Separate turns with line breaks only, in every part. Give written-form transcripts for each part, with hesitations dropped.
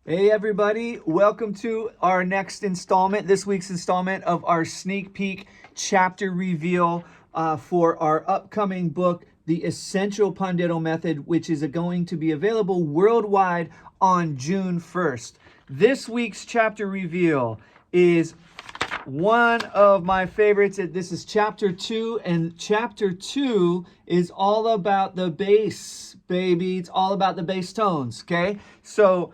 Hey everybody, welcome to our next installment, this week's installment of our sneak peek chapter reveal for our upcoming book, The Essential Pandeiro Method, which is going to be available worldwide on June 1st. This week's chapter reveal is one of my favorites. This is chapter 2, and chapter 2 is all about the bass, baby. It's all about the bass tones, okay? So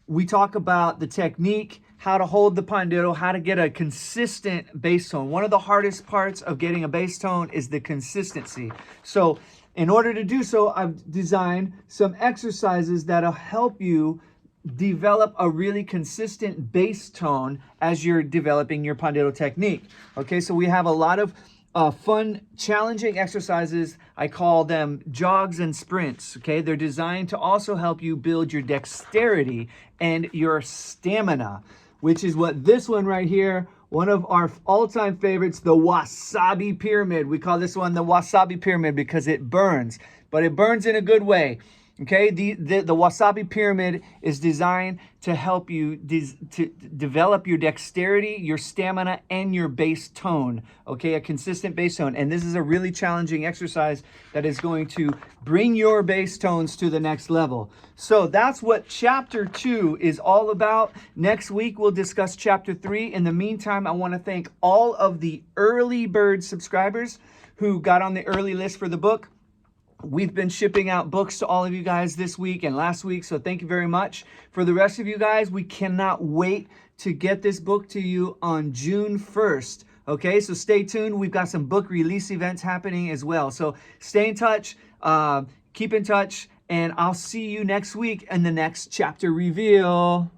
we talk about the technique, how to hold the pandeiro, how to get a consistent bass tone. One of the hardest parts of getting a bass tone is the consistency. So in order to do so, I've designed some exercises that'll help you develop a really consistent bass tone as you're developing your pandeiro technique. Okay, so we have a lot of fun, challenging exercises. I call them jogs and sprints. Okay, they're designed to also help you build your dexterity and your stamina, which is what this one right here, one of our all-time favorites, the wasabi pyramid. We call this one the wasabi pyramid because it burns, but it burns in a good way. Okay, the wasabi pyramid is designed to help you to develop your dexterity, your stamina, and your bass tone. Okay, a consistent bass tone. And this is a really challenging exercise that is going to bring your bass tones to the next level. So that's what chapter 2 is all about. Next week, we'll discuss chapter 3. In the meantime, I want to thank all of the early bird subscribers who got on the early list for the book. We've been shipping out books to all of you guys this week and last week, so thank you very much. For the rest of you guys, we cannot wait to get this book to you on June 1st. Okay, so stay tuned. We've got some book release events happening as well. So stay in touch, keep in touch, and I'll see you next week in the next chapter reveal.